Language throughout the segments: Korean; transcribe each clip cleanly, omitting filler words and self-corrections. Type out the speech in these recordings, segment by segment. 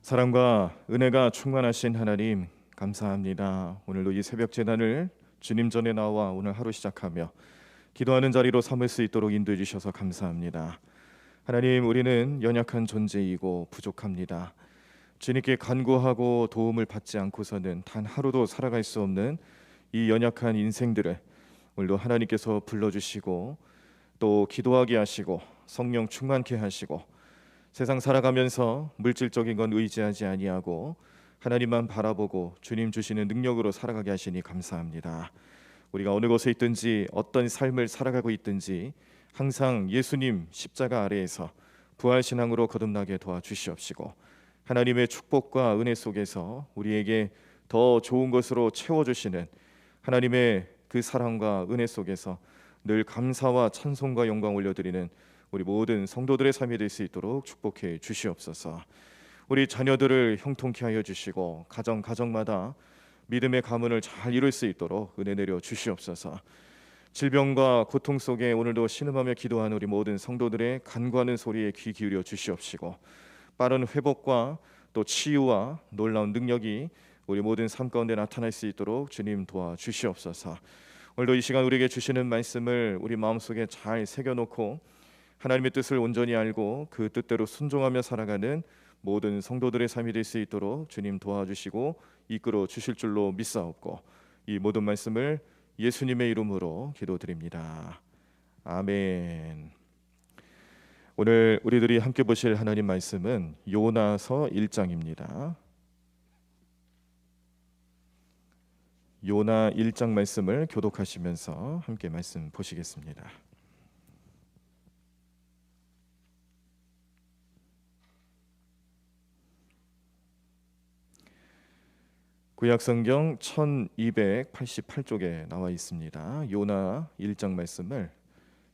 사랑과 은혜가 충만하신 하나님 감사합니다. 오늘도 이 새벽 제단을 주님 전에 나와 오늘 하루 시작하며 기도하는 자리로 삼을 수 있도록 인도해 주셔서 감사합니다. 하나님, 우리는 연약한 존재이고 부족합니다. 주님께 간구하고 도움을 받지 않고서는 단 하루도 살아갈 수 없는 이 연약한 인생들을 오늘도 하나님께서 불러주시고 또 기도하게 하시고 성령 충만케 하시고 세상 살아가면서 물질적인 건 의지하지 아니하고 하나님만 바라보고 주님 주시는 능력으로 살아가게 하시니 감사합니다. 우리가 어느 곳에 있든지 어떤 삶을 살아가고 있든지 항상 예수님 십자가 아래에서 부활신앙으로 거듭나게 도와주시옵시고 하나님의 축복과 은혜 속에서 우리에게 더 좋은 것으로 채워주시는 하나님의 그 사랑과 은혜 속에서 늘 감사와 찬송과 영광 올려드리는 우리 모든 성도들의 삶이 될 수 있도록 축복해 주시옵소서. 우리 자녀들을 형통케 하여 주시고 가정마다 믿음의 가문을 잘 이룰 수 있도록 은혜 내려 주시옵소서. 질병과 고통 속에 오늘도 신음하며 기도하는 우리 모든 성도들의 간구하는 소리에 귀 기울여 주시옵시고 빠른 회복과 또 치유와 놀라운 능력이 우리 모든 삶 가운데 나타날 수 있도록 주님 도와주시옵소서. 오늘도 이 시간 우리에게 주시는 말씀을 우리 마음속에 잘 새겨놓고 하나님의 뜻을 온전히 알고 그 뜻대로 순종하며 살아가는 모든 성도들의 삶이 될 수 있도록 주님 도와주시고 이끌어 주실 줄로 믿사옵고 이 모든 말씀을 예수님의 이름으로 기도드립니다. 아멘. 오늘 우리들이 함께 보실 하나님 말씀은 요나서 1장입니다. 요나 1장 말씀을 교독하시면서 함께 말씀 보시겠습니다. 구약성경 1288쪽에 나와 있습니다. 요나 1장 말씀을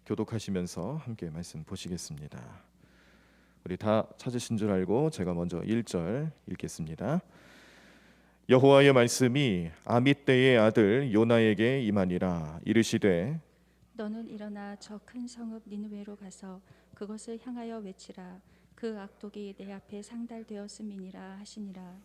교독하시면서 함께 말씀 보시겠습니다. 우리 다 찾으신 줄 알고 제가 먼저 1절 읽겠습니다. 여호와의 말씀이 아밋떼의 아들 요나에게 임하니라. 이르시되 너는 일어나 저 큰 성읍 니느웨로 가서 그것을 향하여 외치라. 그 악독이 내 앞에 상달되었음이니라 하시니라.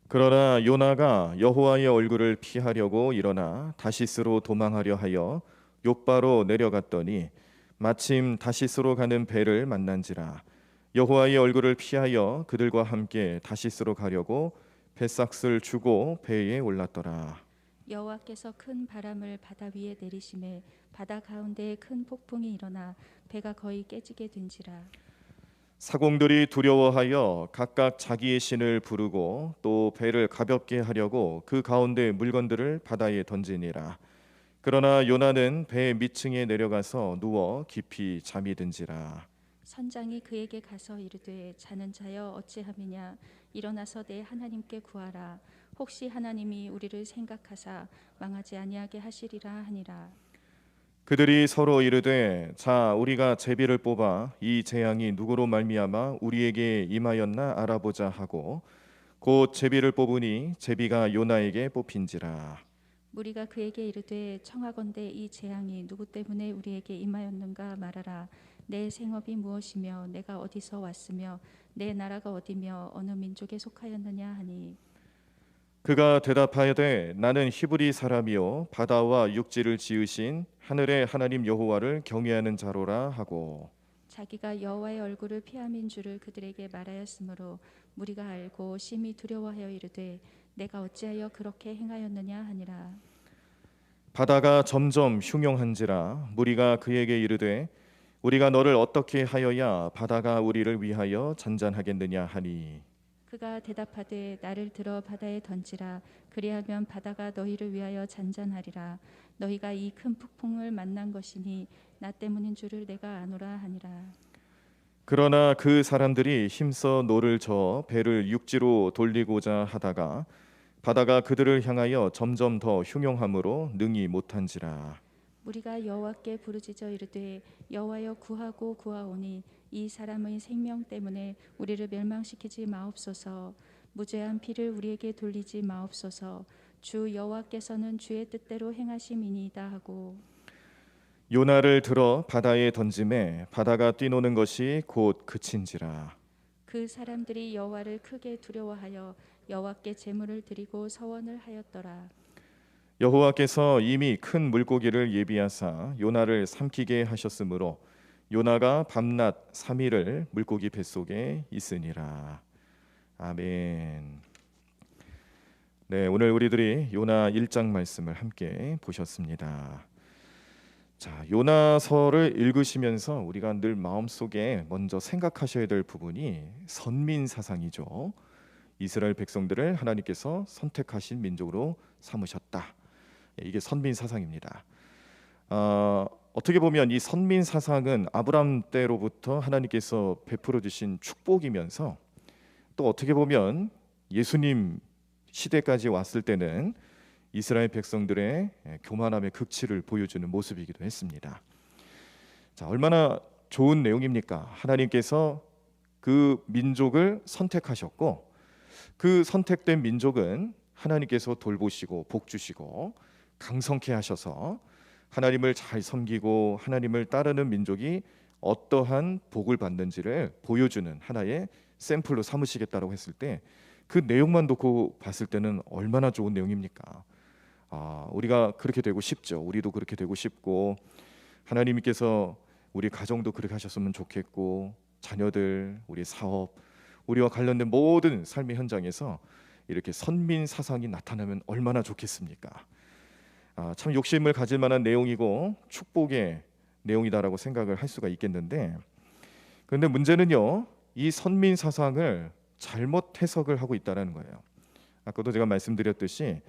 그러나 요나가 여호와의 얼굴을 피하려고 일어나 다시스로 도망하려 하여 욥바로 내려갔더니 마침 다시스로 가는 배를 만난지라. 여호와의 얼굴을 피하여 그들과 함께 다시스로 가려고 배삭을 주고 배에 올랐더라. 여호와께서 큰 바람을 바다 위에 내리심에 바다 가운데에 큰 폭풍이 일어나 배가 거의 깨지게 된지라. 사공들이 두려워하여 각각 자기의 신을 부르고 또 배를 가볍게 하려고 그 가운데 물건들을 바다에 던지니라. 그러나 요나는 배 밑층에 내려가서 누워 깊이 잠이 든지라. 선장이 그에게 가서 이르되 자는 자여 어찌함이냐. 일어나서 내 하나님께 구하라. 혹시 하나님이 우리를 생각하사 망하지 아니하게 하시리라 하니라. 그들이 서로 이르되 자 우리가 제비를 뽑아 이 재앙이 누구로 말미암아 우리에게 임하였나 알아보자 하고 곧 제비를 뽑으니 제비가 요나에게 뽑힌지라. 무리가 그에게 이르되 청하건대 이 재앙이 누구 때문에 우리에게 임하였는가 말하라. 내 생업이 무엇이며 내가 어디서 왔으며 내 나라가 어디며 어느 민족에 속하였느냐 하니. 그가 대답하여되 나는 히브리 사람이요 바다와 육지를 지으신 하늘의 하나님 여호와를 경외하는 자로라 하고 자기가 여호와의 얼굴을 피함인 줄을 그들에게 말하였으므로 무리가 알고 심히 두려워하여 이르되 내가 어찌하여 그렇게 행하였느냐 하니라. 바다가 점점 흉용한지라. 무리가 그에게 이르되 우리가 너를 어떻게 하여야 바다가 우리를 위하여 잔잔하겠느냐 하니. 그가 대답하되 나를 들어 바다에 던지라. 그리하면 바다가 너희를 위하여 잔잔하리라. 너희가 이 큰 폭풍을 만난 것이니 나 때문인 줄을 내가 아노라 하니라. 그러나 그 사람들이 힘써 노를 저어 배를 육지로 돌리고자 하다가 바다가 그들을 향하여 점점 더 흉용함으로 능히 못한지라. 우리가 여호와께 부르짖어 이르되 여호와여 구하고 구하오니 이 사람의 생명 때문에 우리를 멸망시키지 마옵소서. 무죄한 피를 우리에게 돌리지 마옵소서. 주 여호와께서는 주의 뜻대로 행하심이니이다 하고 요나를 들어 바다에 던짐에 바다가 뛰노는 것이 곧 그친지라. 그 사람들이 여호와를 크게 두려워하여 여호와께 제물을 드리고 서원을 하였더라. 여호와께서 이미 큰 물고기를 예비하사 요나를 삼키게 하셨으므로 요나가 밤낮 3일을 물고기 뱃속에 있으니라. 아멘. 네, 오늘 우리들이 요나 1장 말씀을 함께 보셨습니다. 자, 요나서를 읽으시면서 우리가 늘 마음속에 먼저 생각하셔야 될 부분이 선민 사상이죠. 이스라엘 백성들을 하나님께서 선택하신 민족으로 삼으셨다. 이게 선민 사상입니다. 어떻게 보면 이 선민 사상은 아브람 때로부터 하나님께서 베풀어 주신 축복이면서 또 어떻게 보면 예수님 시대까지 왔을 때는 이스라엘 백성들의 교만함의 극치를 보여주는 모습이기도 했습니다. 자, 얼마나 좋은 내용입니까? 하나님께서 그 민족을 선택하셨고 그 선택된 민족은 하나님께서 돌보시고 복 주시고 강성케 하셔서 하나님을 잘 섬기고 하나님을 따르는 민족이 어떠한 복을 받는지를 보여주는 하나의 샘플로 삼으시겠다고 했을 때 그 내용만 놓고 봤을 때는 얼마나 좋은 내용입니까? 우리가 그렇게 되고 싶죠. 우리도 그렇게 되고 싶고 하나님께서 우리 가정도 그렇게 하셨으면 좋겠고 자녀들, 우리 사업, 우리와 관련된 모든 삶의 현장에서 이렇게 선민 사상이 나타나면 얼마나 좋겠습니까? 참 욕심을 가질 만한 내용이고 축복의 내용이다라고 생각을 할 수가 있겠는데, 그런데 문제는요, 이 선민 사상을 잘못 해석을 하고 있다는 거예요. 아까도 제가 말씀드렸듯이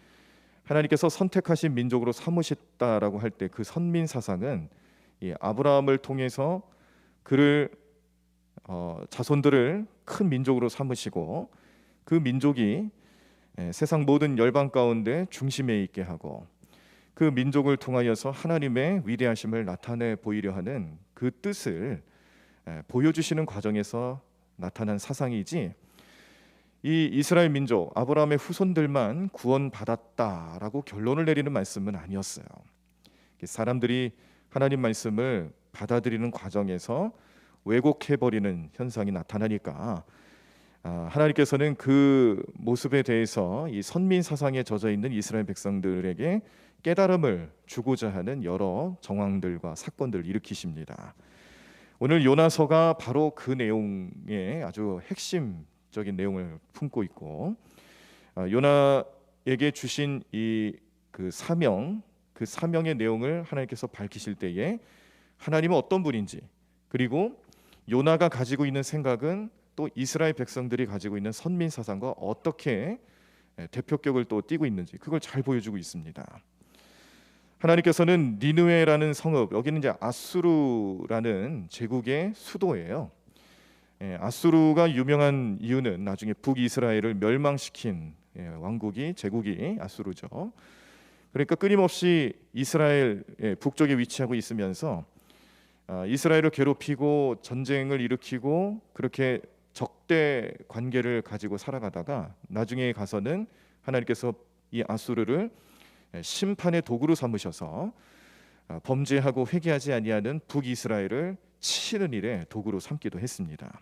하나님께서 선택하신 민족으로 삼으셨다라고 할 때 그 선민 사상은 이 아브라함을 통해서 그를 자손들을 큰 민족으로 삼으시고 그 민족이 세상 모든 열방 가운데 중심에 있게 하고 그 민족을 통하여서 하나님의 위대하심을 나타내 보이려 하는 그 뜻을 보여주시는 과정에서 나타난 사상이지, 이 이스라엘 민족 아브라함의 후손들만 구원받았다라고 결론을 내리는 말씀은 아니었어요. 사람들이 하나님 말씀을 받아들이는 과정에서 왜곡해버리는 현상이 나타나니까 하나님께서는 그 모습에 대해서 이 선민 사상에 젖어 있는 이스라엘 백성들에게 깨달음을 주고자 하는 여러 정황들과 사건들을 일으키십니다. 오늘 요나서가 바로 그 내용의 아주 핵심적인 내용을 품고 있고, 요나에게 주신 이 그 사명, 그 사명의 내용을 하나님께서 밝히실 때에 하나님은 어떤 분인지, 그리고 요나가 가지고 있는 생각은 또 이스라엘 백성들이 가지고 있는 선민 사상과 어떻게 대표격을 또 띠고 있는지 그걸 잘 보여주고 있습니다. 하나님께서는 니느웨라는 성읍, 여기는 이제 아수르라는 제국의 수도예요. 아수르가 유명한 이유는 나중에 북이스라엘을 멸망시킨 왕국이 제국이 아수르죠. 그러니까 끊임없이 이스라엘 북쪽에 위치하고 있으면서 이스라엘을 괴롭히고 전쟁을 일으키고 그렇게 적대 관계를 가지고 살아가다가 나중에 가서는 하나님께서 이 아수르를 심판의 도구로 삼으셔서 범죄하고 회개하지 아니하는 북이스라엘을 치는 일에 도구로 삼기도 했습니다.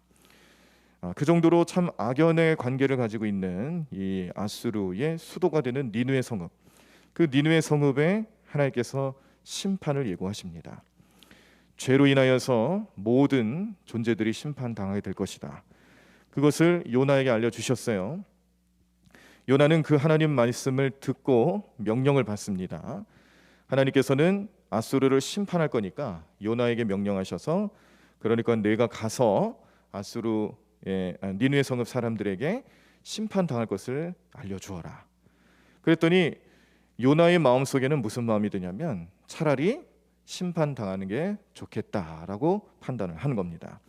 그 정도로 참 악연의 관계를 가지고 있는 이 아수르의 수도가 되는 니느웨 성읍, 그 니느웨 성읍에 하나님께서 심판을 예고하십니다. 죄로 인하여서 모든 존재들이 심판당하게 될 것이다. 그것을 요나에게 알려주셨어요. 요나는 그 하나님 말씀을 듣고 명령을 받습니다. 하나님께서는 아수르를 심판할 거니까 요나에게 명령하셔서, 그러니까 내가 가서 니느웨 성읍 사람들에게 심판당할 것을 알려주어라. 그랬더니 요나의 마음속에는 무슨 마음이 드냐면 차라리 심판당하는 게 좋겠다라고 판단을 하는 겁니다.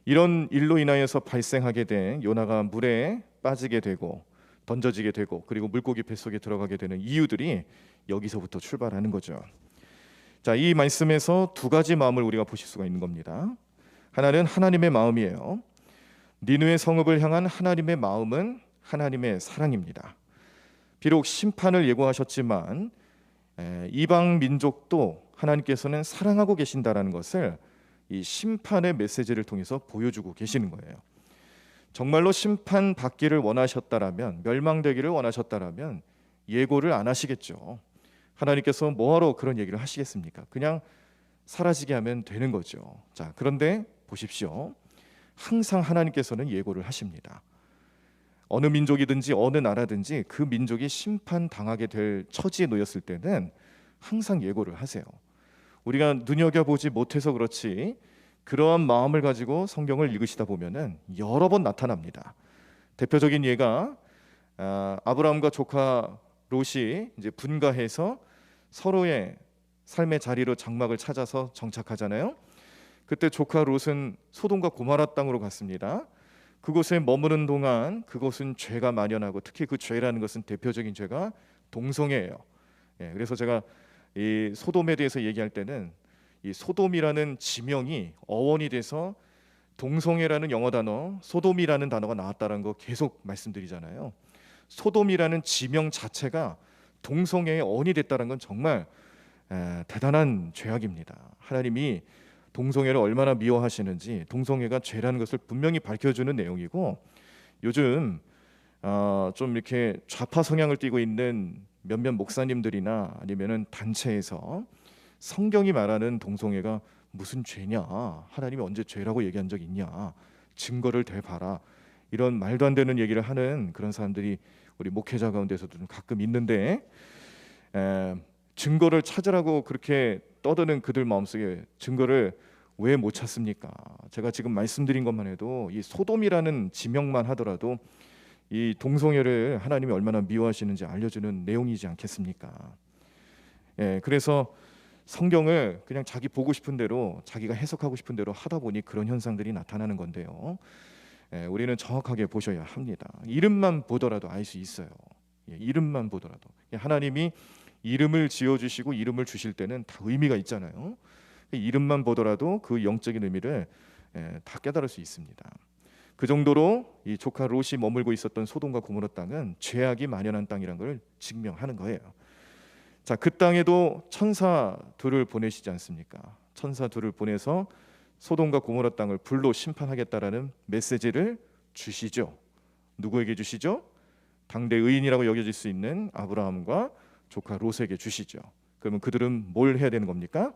이런 일로 인하여서 발생하게 된 요나가 물에 빠지게 되고 던져지게 되고 그리고 물고기 뱃속에 들어가게 되는 이유들이 여기서부터 출발하는 거죠. 자, 이 말씀에서 두 가지 마음을 우리가 보실 수가 있는 겁니다. 하나는 하나님의 마음이에요. 니느웨 성읍을 향한 하나님의 마음은 하나님의 사랑입니다. 비록 심판을 예고하셨지만 이방 민족도 하나님께서는 사랑하고 계신다라는 것을 이 심판의 메시지를 통해서 보여주고 계시는 거예요. 정말로 심판받기를 원하셨다라면, 멸망되기를 원하셨다라면 예고를 안 하시겠죠. 하나님께서 뭐하러 그런 얘기를 하시겠습니까? 그냥 사라지게 하면 되는 거죠. 자, 그런데 보십시오. 항상 하나님께서는 예고를 하십니다. 어느 민족이든지 어느 나라든지 그 민족이 심판당하게 될 처지에 놓였을 때는 항상 예고를 하세요. 우리가 눈여겨보지 못해서 그렇지 그러한 마음을 가지고 성경을 읽으시다 보면은 여러 번 나타납니다. 대표적인 예가 아브라함과 조카 롯이 이제 분가해서 서로의 삶의 자리로 장막을 찾아서 정착하잖아요. 그때 조카 롯은 소돔과 고모라 땅으로 갔습니다. 그곳에 머무는 동안 그곳은 죄가 만연하고 특히 그 죄라는 것은 대표적인 죄가 동성애예요. 그래서 제가 이 소돔에 대해서 얘기할 때는 이 소돔이라는 지명이 어원이 돼서 동성애라는 영어 단어 소돔이라는 단어가 나왔다는 거 계속 말씀드리잖아요. 소돔이라는 지명 자체가 동성애의 어원이 됐다는 건 정말 대단한 죄악입니다. 하나님이 동성애를 얼마나 미워하시는지 동성애가 죄라는 것을 분명히 밝혀주는 내용이고, 요즘 좀 이렇게 좌파 성향을 띠고 있는 몇몇 목사님들이나 아니면은 단체에서 성경이 말하는 동성애가 무슨 죄냐, 하나님이 언제 죄라고 얘기한 적 있냐, 증거를 대봐라, 이런 말도 안 되는 얘기를 하는 그런 사람들이 우리 목회자 가운데서도 좀 가끔 있는데, 증거를 찾으라고 그렇게 떠드는 그들 마음속에 증거를 왜 못 찾습니까? 제가 지금 말씀드린 것만 해도 이 소돔이라는 지명만 하더라도 이 동성애를 하나님이 얼마나 미워하시는지 알려주는 내용이지 않겠습니까? 그래서 성경을 그냥 자기 보고 싶은 대로 자기가 해석하고 싶은 대로 하다 보니 그런 현상들이 나타나는 건데요. 우리는 정확하게 보셔야 합니다. 이름만 보더라도 알 수 있어요. 이름만 보더라도 하나님이 이름을 지어주시고 이름을 주실 때는 다 의미가 있잖아요. 이름만 보더라도 그 영적인 의미를 다 깨달을 수 있습니다. 그 정도로 이 조카 롯이 머물고 있었던 소돔과 고모라 땅은 죄악이 만연한 땅이라는 걸 증명하는 거예요. 자, 그 땅에도 천사 둘을 보내시지 않습니까? 천사 둘을 보내서 소돔과 고모라 땅을 불로 심판하겠다라는 메시지를 주시죠. 누구에게 주시죠? 당대 의인이라고 여겨질 수 있는 아브라함과 조카 롯에게 주시죠. 그러면 그들은 뭘 해야 되는 겁니까?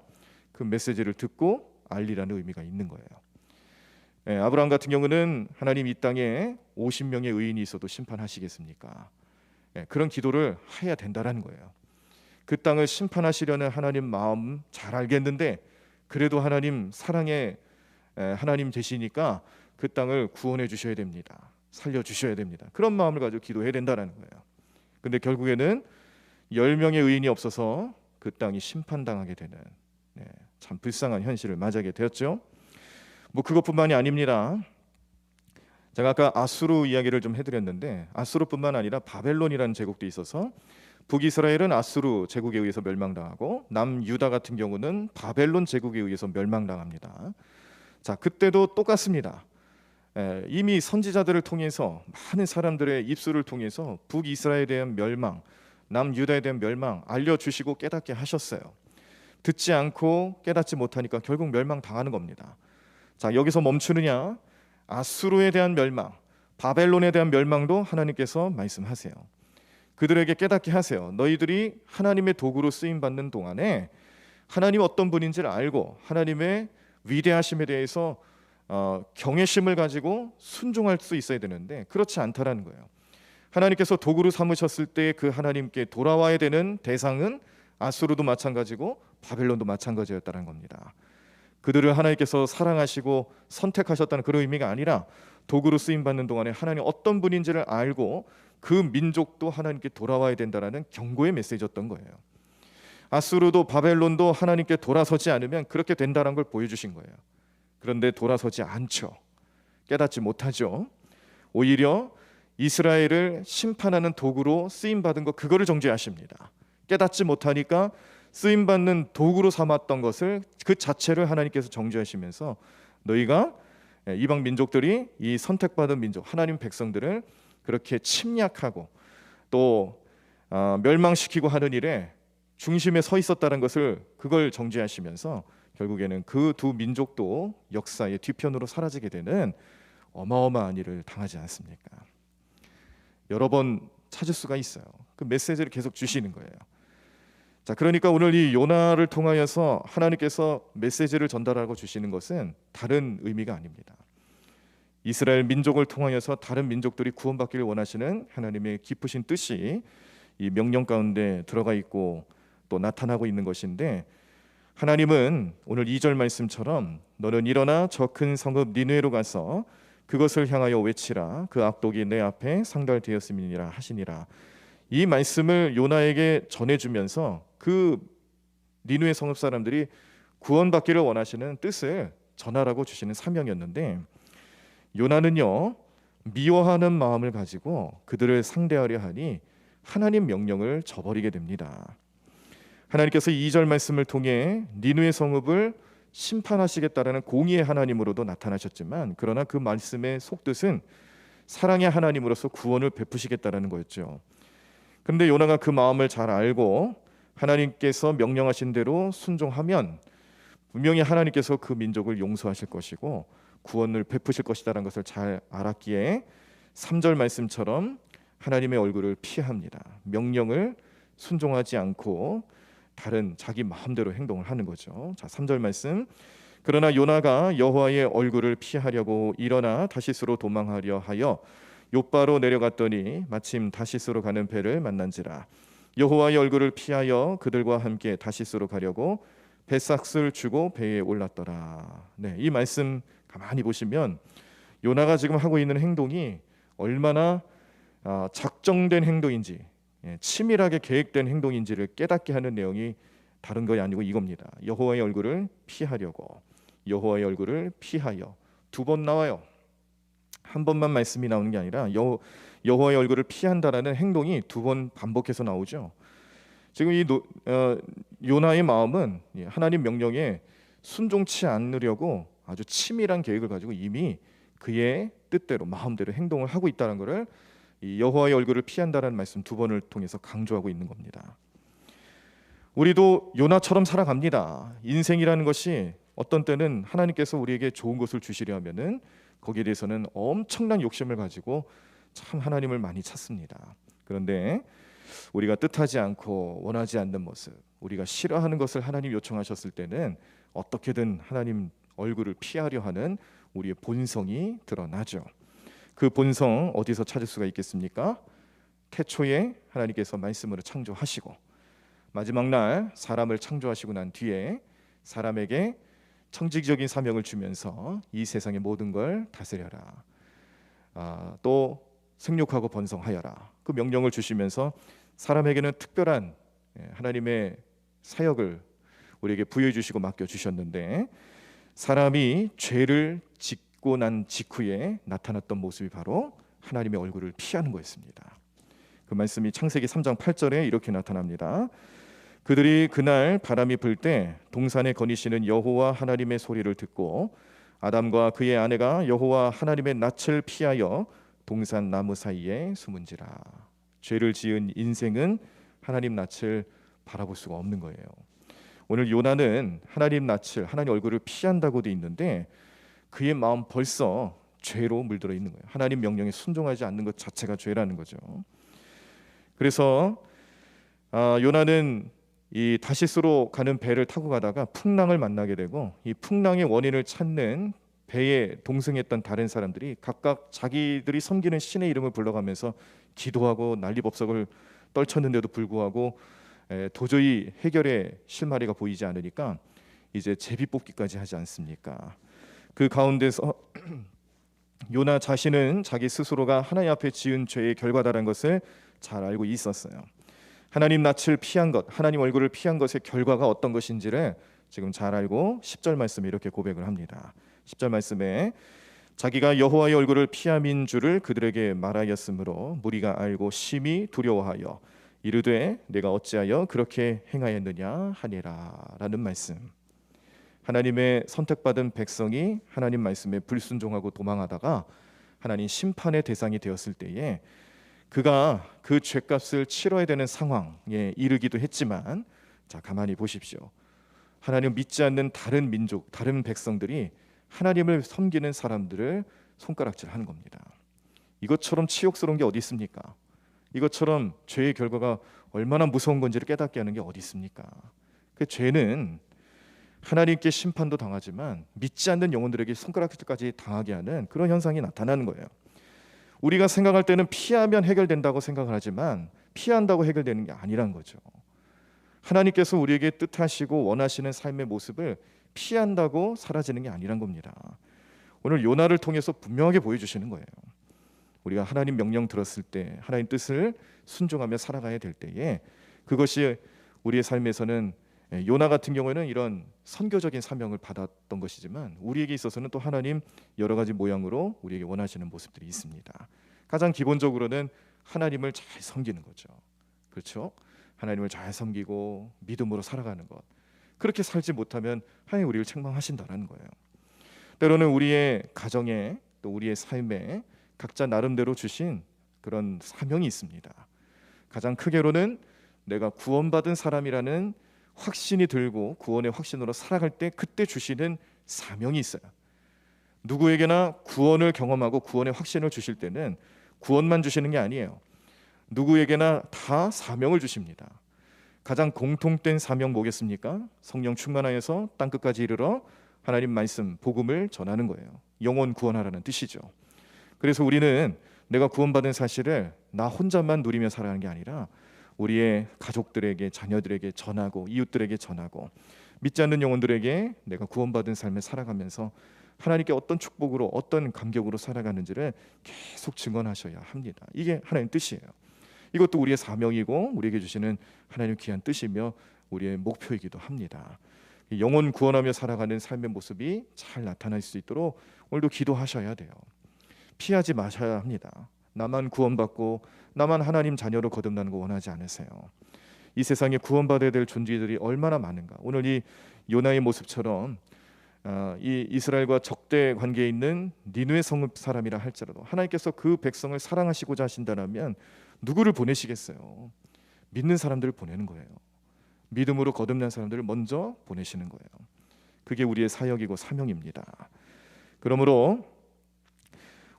그 메시지를 듣고 알리라는 의미가 있는 거예요. 아브라함 같은 경우는 하나님 이 땅에 50명의 의인이 있어도 심판하시겠습니까? 그런 기도를 해야 된다라는 거예요. 그 땅을 심판하시려는 하나님 마음 잘 알겠는데 그래도 하나님 사랑의 하나님 되시니까 그 땅을 구원해 주셔야 됩니다. 살려 주셔야 됩니다. 그런 마음을 가지고 기도해야 된다라는 거예요. 근데 결국에는 10명의 의인이 없어서 그 땅이 심판당하게 되는 참 불쌍한 현실을 맞이하게 되었죠. 뭐 그것뿐만이 아닙니다. 제가 아까 아수르 이야기를 좀 해드렸는데 아수르뿐만 아니라 바벨론이라는 제국도 있어서 북이스라엘은 아수르 제국에 의해서 멸망당하고 남유다 같은 경우는 바벨론 제국에 의해서 멸망당합니다. 자, 그때도 똑같습니다. 이미 선지자들을 통해서 많은 사람들의 입술을 통해서 북이스라엘에 대한 멸망, 남유다에 대한 멸망 알려주시고 깨닫게 하셨어요. 듣지 않고 깨닫지 못하니까 결국 멸망당하는 겁니다. 자, 여기서 멈추느냐? 아수르에 대한 멸망, 바벨론에 대한 멸망도 하나님께서 말씀하세요. 그들에게 깨닫게 하세요. 너희들이 하나님의 도구로 쓰임받는 동안에 하나님 어떤 분인지를 알고 하나님의 위대하심에 대해서 경외심을 가지고 순종할 수 있어야 되는데 그렇지 않다라는 거예요. 하나님께서 도구로 삼으셨을 때 그 하나님께 돌아와야 되는 대상은 아수르도 마찬가지고 바벨론도 마찬가지였다는 겁니다. 그들을 하나님께서 사랑하시고 선택하셨다는 그런 의미가 아니라 도구로 쓰임받는 동안에 하나님 어떤 분인지를 알고 그 민족도 하나님께 돌아와야 된다는 경고의 메시지였던 거예요. 아수르도 바벨론도 하나님께 돌아서지 않으면 그렇게 된다는 걸 보여주신 거예요. 그런데 돌아서지 않죠. 깨닫지 못하죠. 오히려 이스라엘을 심판하는 도구로 쓰임받은 것 그거를 정죄하십니다. 깨닫지 못하니까 쓰임받는 도구로 삼았던 것을 그 자체를 하나님께서 정죄하시면서 너희가 이방 민족들이 이 선택받은 민족 하나님 백성들을 그렇게 침략하고 또 멸망시키고 하는 일에 중심에 서 있었다는 것을 그걸 정죄하시면서 결국에는 그 두 민족도 역사의 뒤편으로 사라지게 되는 어마어마한 일을 당하지 않습니까? 여러 번 찾을 수가 있어요. 그 메시지를 계속 주시는 거예요. 자, 그러니까 오늘 이 요나를 통하여서 하나님께서 메시지를 전달하고 주시는 것은 다른 의미가 아닙니다. 이스라엘 민족을 통하여서 다른 민족들이 구원받기를 원하시는 하나님의 깊으신 뜻이 이 명령 가운데 들어가 있고 또 나타나고 있는 것인데, 하나님은 오늘 2절 말씀처럼 너는 일어나 저 큰 성읍 니느웨로 가서 그것을 향하여 외치라. 그 악독이 내 앞에 상달되었음이니라 하시니라. 이 말씀을 요나에게 전해주면서 그 니느웨 성읍 사람들이 구원받기를 원하시는 뜻을 전하라고 주시는 사명이었는데, 요나는요 미워하는 마음을 가지고 그들을 상대하려 하니 하나님 명령을 저버리게 됩니다. 하나님께서 2절 말씀을 통해 니느웨 성읍을 심판하시겠다라는 공의의 하나님으로도 나타나셨지만, 그러나 그 말씀의 속뜻은 사랑의 하나님으로서 구원을 베푸시겠다라는 거였죠. 그런데 요나가 그 마음을 잘 알고 하나님께서 명령하신 대로 순종하면 분명히 하나님께서 그 민족을 용서하실 것이고 구원을 베푸실 것이다라는 것을 잘 알았기에 3절 말씀처럼 하나님의 얼굴을 피합니다. 명령을 순종하지 않고 다른 자기 마음대로 행동을 하는 거죠. 자, 3절 말씀. 그러나 요나가 여호와의 얼굴을 피하려고 일어나 다시스로 도망하려 하여 욥바로 내려갔더니 마침 다시스로 가는 배를 만난지라. 여호와의 얼굴을 피하여 그들과 함께 다시스로 가려고 배삭을 주고 배에 올랐더라. 네, 이 말씀 가만히 보시면 요나가 지금 하고 있는 행동이 얼마나 작정된 행동인지, 치밀하게 계획된 행동인지를 깨닫게 하는 내용이 다른 것이 아니고 이겁니다. 여호와의 얼굴을 피하려고, 여호와의 얼굴을 피하여. 2번 나와요. 한 번만 말씀이 나오는 게 아니라 여호와의 얼굴을 피한다라는 행동이 2번 반복해서 나오죠. 지금 이 요나의 마음은 하나님 명령에 순종치 않으려고 아주 치밀한 계획을 가지고 이미 그의 뜻대로 마음대로 행동을 하고 있다는 것을 이 여호와의 얼굴을 피한다라는 말씀 2번을 통해서 강조하고 있는 겁니다. 우리도 요나처럼 살아갑니다. 인생이라는 것이 어떤 때는 하나님께서 우리에게 좋은 것을 주시려 하면은 거기에 대해서는 엄청난 욕심을 가지고 참 하나님을 많이 찾습니다. 그런데 우리가 뜻하지 않고 원하지 않는 모습, 우리가 싫어하는 것을 하나님 요청하셨을 때는 어떻게든 하나님 얼굴을 피하려 하는 우리의 본성이 드러나죠. 그 본성 어디서 찾을 수가 있겠습니까? 태초에 하나님께서 말씀으로 창조하시고 마지막 날 사람을 창조하시고 난 뒤에 사람에게 청지기적인 사명을 주면서 이 세상의 모든 걸 다스려라, 또 생육하고 번성하여라, 그 명령을 주시면서 사람에게는 특별한 하나님의 사역을 우리에게 부여해 주시고 맡겨 주셨는데, 사람이 죄를 짓고 난 직후에 나타났던 모습이 바로 하나님의 얼굴을 피하는 거였습니다. 그 말씀이 창세기 3장 8절에 이렇게 나타납니다. 그들이 그날 바람이 불 때 동산에 거니시는 여호와 하나님의 소리를 듣고 아담과 그의 아내가 여호와 하나님의 낯을 피하여 동산 나무 사이에 숨은지라. 죄를 지은 인생은 하나님 낯을 바라볼 수가 없는 거예요. 오늘 요나는 하나님 낯을, 하나님 얼굴을 피한다고 돼 있는데 그의 마음 벌써 죄로 물들어 있는 거예요. 하나님 명령에 순종하지 않는 것 자체가 죄라는 거죠. 그래서 요나는 이 다시스로 가는 배를 타고 가다가 풍랑을 만나게 되고, 이 풍랑의 원인을 찾는 배에 동승했던 다른 사람들이 각각 자기들이 섬기는 신의 이름을 불러가면서 기도하고 난리법석을 떨쳤는데도 불구하고 도저히 해결의 실마리가 보이지 않으니까 이제 제비뽑기까지 하지 않습니까? 그 가운데서 요나 자신은 자기 스스로가 하나님 앞에 지은 죄의 결과다라는 것을 잘 알고 있었어요. 하나님 낯을 피한 것, 하나님 얼굴을 피한 것의 결과가 어떤 것인지를 지금 잘 알고 10절 말씀에 이렇게 고백을 합니다. 10절 말씀에 자기가 여호와의 얼굴을 피함인 줄을 그들에게 말하였으므로 무리가 알고 심히 두려워하여 이르되 내가 어찌하여 그렇게 행하였느냐 하니라 라는 말씀. 하나님의 선택받은 백성이 하나님 말씀에 불순종하고 도망하다가 하나님 심판의 대상이 되었을 때에 그가 그 죄값을 치러야 되는 상황에 이르기도 했지만, 자 가만히 보십시오. 하나님 믿지 않는 다른 민족, 다른 백성들이 하나님을 섬기는 사람들을 손가락질하는 겁니다. 이것처럼 치욕스러운 게 어디 있습니까? 이것처럼 죄의 결과가 얼마나 무서운 건지를 깨닫게 하는 게 어디 있습니까? 그 죄는 하나님께 심판도 당하지만 믿지 않는 영혼들에게 손가락질까지 당하게 하는 그런 현상이 나타나는 거예요. 우리가 생각할 때는 피하면 해결된다고 생각을 하지만 피한다고 해결되는 게 아니란 거죠. 하나님께서 우리에게 뜻하시고 원하시는 삶의 모습을 피한다고 사라지는 게 아니란 겁니다. 오늘 요나를 통해서 분명하게 보여주시는 거예요. 우리가 하나님 명령 들었을 때 하나님 뜻을 순종하며 살아가야 될 때에 그것이 우리의 삶에서는 요나 같은 경우에는 이런 선교적인 사명을 받았던 것이지만 우리에게 있어서는 또 하나님 여러 가지 모양으로 우리에게 원하시는 모습들이 있습니다. 가장 기본적으로는 하나님을 잘 섬기는 거죠. 그렇죠? 하나님을 잘 섬기고 믿음으로 살아가는 것. 그렇게 살지 못하면 하나님 우리를 책망하신다는 거예요. 때로는 우리의 가정에 또 우리의 삶에 각자 나름대로 주신 그런 사명이 있습니다. 가장 크게로는 내가 구원받은 사람이라는 확신이 들고 구원의 확신으로 살아갈 때 그때 주시는 사명이 있어요. 누구에게나 구원을 경험하고 구원의 확신을 주실 때는 구원만 주시는 게 아니에요. 누구에게나 다 사명을 주십니다. 가장 공통된 사명 뭐겠습니까? 성령 충만하여서 땅끝까지 이르러 하나님 말씀 복음을 전하는 거예요. 영혼 구원하라는 뜻이죠. 그래서 우리는 내가 구원받은 사실을 나 혼자만 누리며 살아가는 게 아니라 우리의 가족들에게, 자녀들에게 전하고 이웃들에게 전하고 믿지 않는 영혼들에게 내가 구원받은 삶을 살아가면서 하나님께 어떤 축복으로 어떤 감격으로 살아가는지를 계속 증언하셔야 합니다. 이게 하나님 뜻이에요. 이것도 우리의 사명이고 우리에게 주시는 하나님 귀한 뜻이며 우리의 목표이기도 합니다. 영혼 구원하며 살아가는 삶의 모습이 잘 나타날 수 있도록 오늘도 기도하셔야 돼요. 피하지 마셔야 합니다. 나만 구원받고 나만 하나님 자녀로 거듭나는 거 원하지 않으세요. 이 세상에 구원받아야 될 존재들이 얼마나 많은가. 오늘 이 요나의 모습처럼 이 이스라엘과 적대 관계에 있는 니느웨 성읍 사람이라 할지라도 하나님께서 그 백성을 사랑하시고자 하신다면 누구를 보내시겠어요? 믿는 사람들을 보내는 거예요. 믿음으로 거듭난 사람들을 먼저 보내시는 거예요. 그게 우리의 사역이고 사명입니다. 그러므로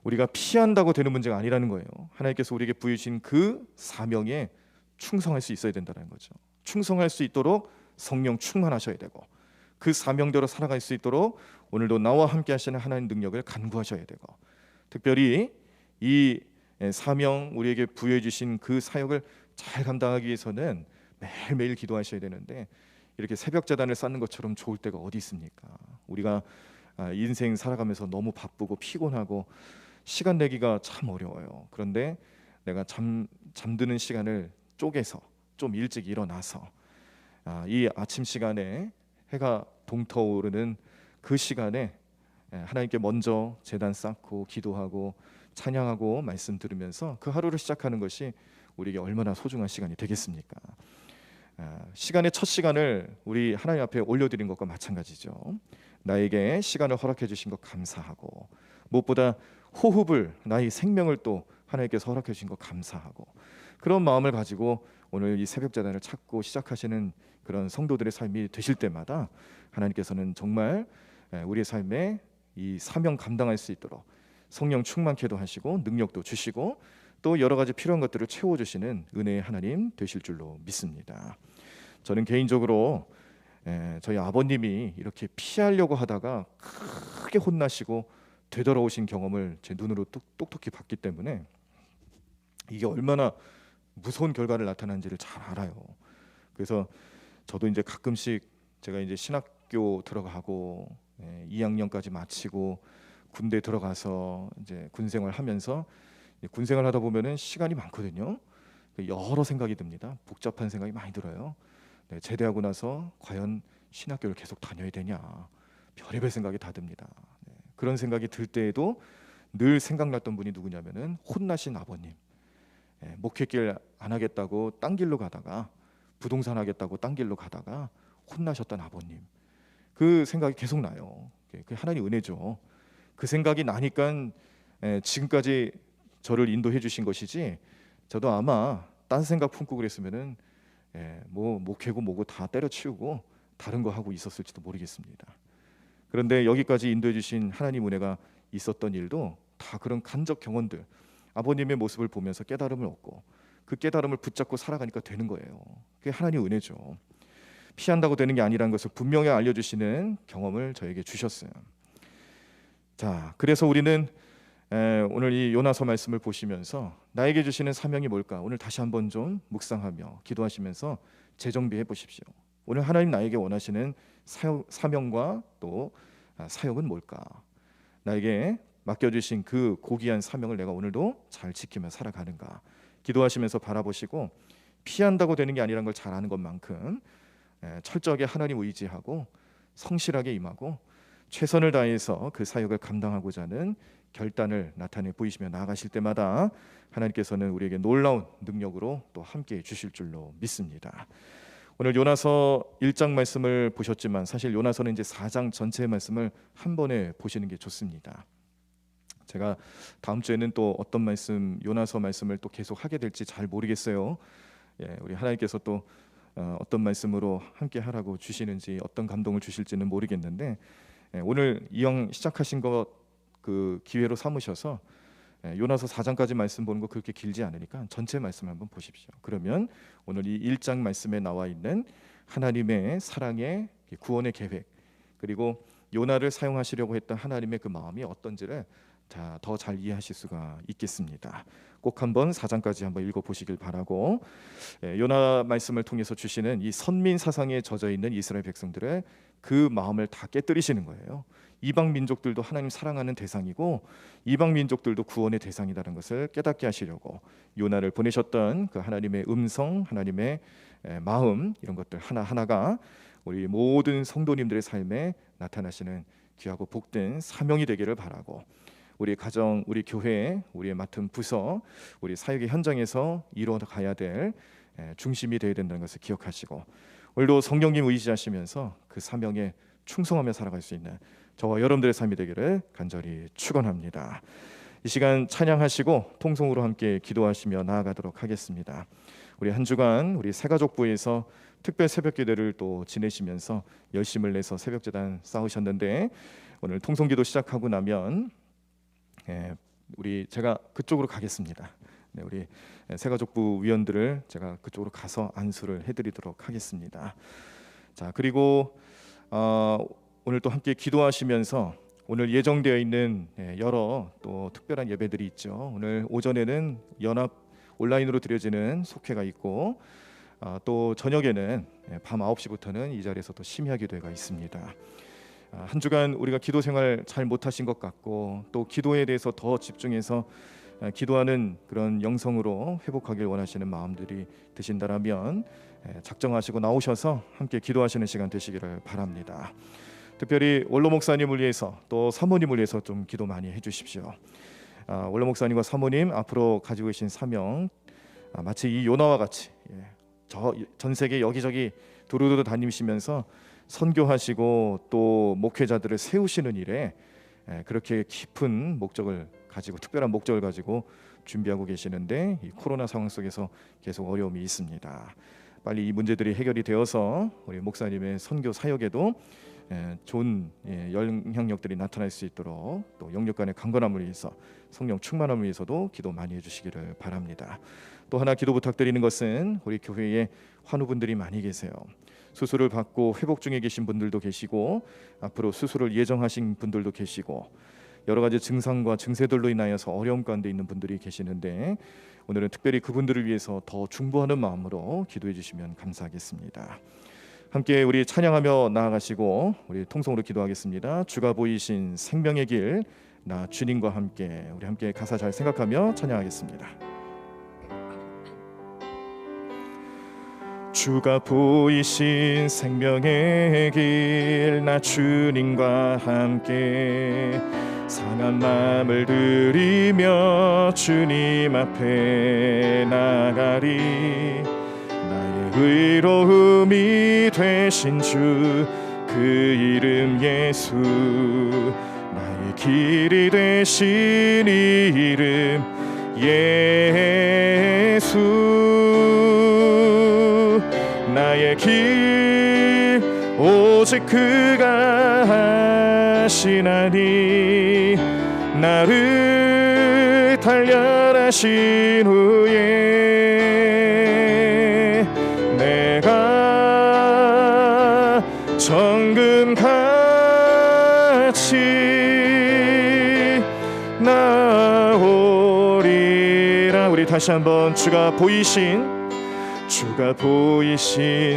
우리가 피한다고 되는 문제가 아니라는 거예요. 하나님께서 우리에게 부여주신 그 사명에 충성할 수 있어야 된다는 거죠. 충성할 수 있도록 성령 충만하셔야 되고 그 사명대로 살아갈 수 있도록 오늘도 나와 함께 하시는 하나님 능력을 간구하셔야 되고 특별히 이 사명 우리에게 부여해 주신 그 사역을 잘 감당하기 위해서는 매일매일 기도하셔야 되는데 이렇게 새벽 제단을 쌓는 것처럼 좋을 때가 어디 있습니까? 우리가 인생 살아가면서 너무 바쁘고 피곤하고 시간 내기가 참 어려워요. 그런데 내가 잠드는 시간을 쪼개서 좀 일찍 일어나서 이 아침 시간에 해가 동터오르는 그 시간에 하나님께 먼저 제단 쌓고 기도하고 찬양하고 말씀 들으면서 그 하루를 시작하는 것이 우리에게 얼마나 소중한 시간이 되겠습니까? 시간의 첫 시간을 우리 하나님 앞에 올려드린 것과 마찬가지죠. 나에게 시간을 허락해 주신 것 감사하고 무엇보다 호흡을 나의 생명을 또 하나님께서 허락해 주신 것 감사하고 그런 마음을 가지고 오늘 이 새벽 제단을 찾고 시작하시는 그런 성도들의 삶이 되실 때마다 하나님께서는 정말 우리의 삶에 이 사명 감당할 수 있도록 성령 충만케도 하시고 능력도 주시고 또 여러 가지 필요한 것들을 채워주시는 은혜의 하나님 되실 줄로 믿습니다. 저는 개인적으로 저희 아버님이 이렇게 피하려고 하다가 크게 혼나시고 되돌아오신 경험을 제 눈으로 똑똑히 봤기 때문에 이게 얼마나 무서운 결과를 나타나는지를 잘 알아요. 그래서 저도 이제 가끔씩 제가 이제 신학교 들어가고 2학년까지 마치고 군대 들어가서 이제 군생활 하면서 군생활 하다 보면은 시간이 많거든요. 여러 생각이 듭니다. 복잡한 생각이 많이 들어요. 제대하고 나서 과연 신학교를 계속 다녀야 되냐 별의별 생각이 다 듭니다. 그런 생각이 들 때에도 늘 생각났던 분이 누구냐면은 혼나신 아버님. 목회길 안 하겠다고 딴 길로 가다가 부동산 하겠다고 딴 길로 가다가 혼나셨던 아버님. 그 생각이 계속 나요. 그 하나님 은혜죠. 그 생각이 나니까 지금까지 저를 인도해 주신 것이지 저도 아마 딴 생각 품고 그랬으면은 뭐 목회고 뭐고 다 때려치우고 다른 거 하고 있었을지도 모르겠습니다. 그런데 여기까지 인도해 주신 하나님 은혜가 있었던 일도 다 그런 간접 경험들, 아버님의 모습을 보면서 깨달음을 얻고 그 깨달음을 붙잡고 살아가니까 되는 거예요. 그게 하나님의 은혜죠. 피한다고 되는 게 아니라는 것을 분명히 알려주시는 경험을 저에게 주셨어요. 자, 그래서 우리는 오늘 이 요나서 말씀을 보시면서 나에게 주시는 사명이 뭘까? 오늘 다시 한번 좀 묵상하며 기도하시면서 재정비해 보십시오. 오늘 하나님 나에게 원하시는 사명과 또 사역은 뭘까? 나에게 맡겨주신 그 고귀한 사명을 내가 오늘도 잘 지키며 살아가는가? 기도하시면서 바라보시고 피한다고 되는 게 아니라는 걸 잘 아는 것만큼 철저하게 하나님 의지하고 성실하게 임하고 최선을 다해서 그 사역을 감당하고자 하는 결단을 나타내 보이시며 나아가실 때마다 하나님께서는 우리에게 놀라운 능력으로 또 함께해 주실 줄로 믿습니다. 오늘 요나서 1장 말씀을 보셨지만 사실 요나서는 이제 4장 전체의 말씀을 한 번에 보시는 게 좋습니다. 제가 다음 주에는 또 어떤 말씀, 요나서 말씀을 또 계속 하게 될지 잘 모르겠어요. 우리 하나님께서 또 어떤 말씀으로 함께 하라고 주시는지, 어떤 감동을 주실지는 모르겠는데 오늘 이왕 시작하신 것 그 기회로 삼으셔서 요나서 4장까지 말씀 보는 거 그렇게 길지 않으니까 전체 말씀 한번 보십시오. 그러면 오늘 이 1장 말씀에 나와 있는 하나님의 사랑의 구원의 계획, 그리고 요나를 사용하시려고 했던 하나님의 그 마음이 어떤지를 더 잘 이해하실 수가 있겠습니다. 꼭 한번 4장까지 한번 읽어보시길 바라고, 요나 말씀을 통해서 주시는 이 선민 사상에 젖어 있는 이스라엘 백성들의 그 마음을 다 깨뜨리시는 거예요. 이방 민족들도 하나님 사랑하는 대상이고 이방 민족들도 구원의 대상이라는 것을 깨닫게 하시려고 요나를 보내셨던 그 하나님의 음성, 하나님의 마음, 이런 것들 하나하나가 우리 모든 성도님들의 삶에 나타나시는 귀하고 복된 사명이 되기를 바라고, 우리 가정, 우리 교회, 우리의 맡은 부서, 우리 사역의 현장에서 이루어가야 될 중심이 되어야 된다는 것을 기억하시고, 오늘도 성령님 의지하시면서 그 사명에 충성하며 살아갈 수 있는 저와 여러분들의 삶이 되기를 간절히 축원합니다. 이 시간 찬양하시고 통성으로 함께 기도하시며 나아가도록 하겠습니다. 우리 한 주간 우리 새가족부에서 특별 새벽기도를 또 지내시면서 열심을 내서 새벽제단 쌓으셨는데, 오늘 통성기도 시작하고 나면 제가 그쪽으로 가겠습니다. 우리 새가족부 위원들을 제가 그쪽으로 가서 안수를 해드리도록 하겠습니다. 자, 그리고 오늘 또 함께 기도하시면서 오늘 예정되어 있는 여러 또 특별한 예배들이 있죠. 오늘 오전에는 연합 온라인으로 드려지는 속회가 있고, 또 저녁에는 밤 9시부터는 이 자리에서 또 심야 기도회가 있습니다. 한 주간 우리가 기도 생활 잘 못하신 것 같고, 또 기도에 대해서 더 집중해서 기도하는 그런 영성으로 회복하길 원하시는 마음들이 드신다라면 작정하시고 나오셔서 함께 기도하시는 시간 되시기를 바랍니다. 특별히 원로 목사님을 위해서 또 사모님을 위해서 좀 기도 많이 해주십시오. 원로 목사님과 사모님 앞으로 가지고 계신 사명, 마치 이 요나와 같이 전 세계 여기저기 두루두루 다니시면서 선교하시고 또 목회자들을 세우시는 일에 그렇게 깊은 목적을 가지고, 특별한 목적을 가지고 준비하고 계시는데, 이 코로나 상황 속에서 계속 어려움이 있습니다. 빨리 이 문제들이 해결이 되어서 우리 목사님의 선교 사역에도 좋은 영향력들이 나타날 수 있도록, 또 영역 간의 강건함을 위해서, 성령 충만함을 위해서도 기도 많이 해주시기를 바랍니다. 또 하나 기도 부탁드리는 것은 우리 교회에 환우분들이 많이 계세요. 수술을 받고 회복 중에 계신 분들도 계시고, 앞으로 수술을 예정하신 분들도 계시고, 여러 가지 증상과 증세들로 인하여서 어려움 가운데 있는 분들이 계시는데, 오늘은 특별히 그분들을 위해서 더 중보하는 마음으로 기도해 주시면 감사하겠습니다. 함께 우리 찬양하며 나아가시고 우리 통성으로 기도하겠습니다. 주가 보이신 생명의 길, 나 주님과 함께, 우리 함께 가사 잘 생각하며 찬양하겠습니다. 주가 보이신 생명의 길, 나 주님과 함께 상한 마음을 들이며 주님 앞에 나가리. 나의 의로움이 되신 주, 그 이름 예수, 나의 길이 되신 이름 예수. 나의 길 오직 그가 하시나니, 나를 단련하신 후에 내가 정금같이 나오리라. 우리 다시 한번 주가 보이신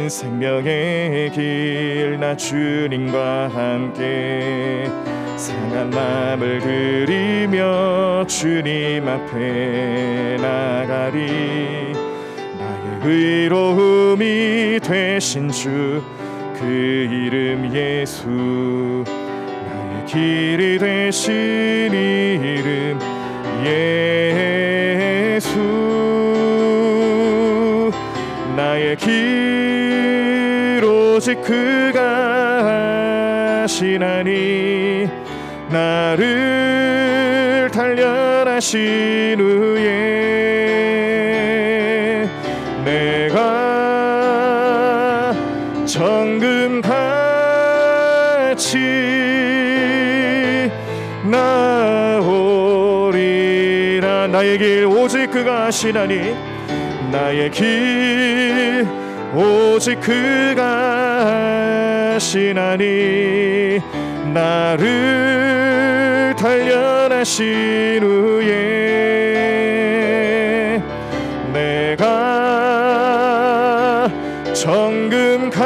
생명의 길, 나 주님과 함께 상한 마음을 들이며 주님 앞에 나가리. 나의 의로움이 되신 주, 그 이름 예수, 나의 길이 되신 이름 예수. 나의 길 오직 그가 하시나니, 나를 단련하신 후에 내가 정금같이 나오리라. 나의 길 오직 그가 하시나니, 나의 길 오직 그가 하시나니, 나를 단련하신 후에 내가 정금같이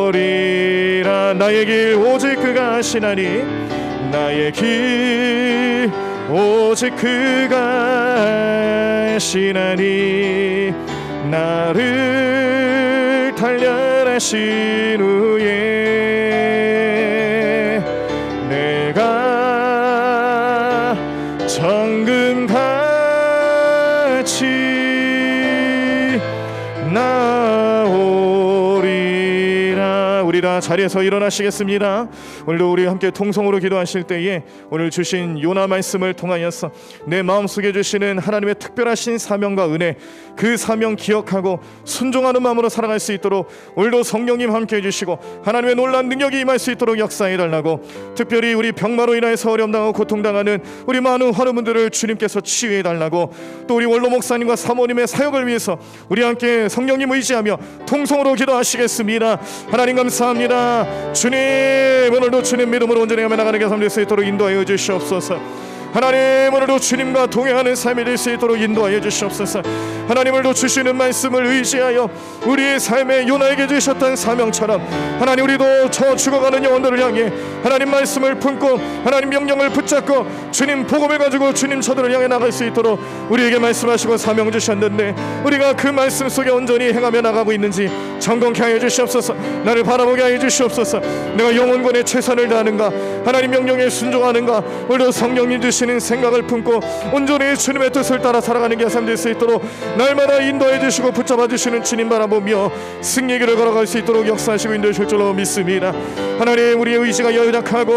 나오리라. 나의 길 오직 그가 하시나니, 나의 길 오직 그가 하시나니, 나를 단련하신 후에 내가 정금같이 나오리라. 우리 다 자리에서 일어나시겠습니다. 오늘도 우리 함께 통성으로 기도하실 때에 오늘 주신 요나 말씀을 통하여서 내 마음속에 주시는 하나님의 특별하신 사명과 은혜, 그 사명 기억하고 순종하는 마음으로 살아갈 수 있도록 오늘도 성령님 함께 해주시고 하나님의 놀라운 능력이 임할 수 있도록 역사해달라고, 특별히 우리 병마로 인하여서 어려움당하고 고통당하는 우리 많은 환우분들을 주님께서 치유해달라고, 또 우리 원로 목사님과 사모님의 사역을 위해서 우리 함께 성령님 의지하며 통성으로 기도하시겠습니다. 하나님 감사합니다. 주님, 오늘도 주님 믿음으로 온전히 하며 나가는 삶 될 수 있도록 인도하여 주시옵소서. 하나님, 오늘도 주님과 동행하는 삶이 될 수 있도록 인도하여 주시옵소서. 하나님, 오늘도 주시는 말씀을 의지하여 우리의 삶에 요나에게 주셨던 사명처럼 하나님, 우리도 저 죽어가는 영혼들을 향해 하나님 말씀을 품고 하나님 명령을 붙잡고 주님 복음을 가지고 주님 저들을 향해 나갈 수 있도록 우리에게 말씀하시고 사명 주셨는데, 우리가 그 말씀 속에 온전히 행하며 나가고 있는지 점검케 하여 주시옵소서. 나를 바라보게 하여 주시옵소서. 내가 영혼권에 최선을 다하는가, 하나님 명령에 순종하는가, 오늘도 성령님 주시는 생각을 품고 온전히 주님의 뜻을 따라 살아가는 게 삶 될 수 있도록 날마다 인도해 주시고 붙잡아 주시는 주님 바라보며 승리의 길을 걸어갈 수 있도록 역사하시고 인도해 주실 줄로 믿습니다. 하나님, 우리의 의지가 여유작하고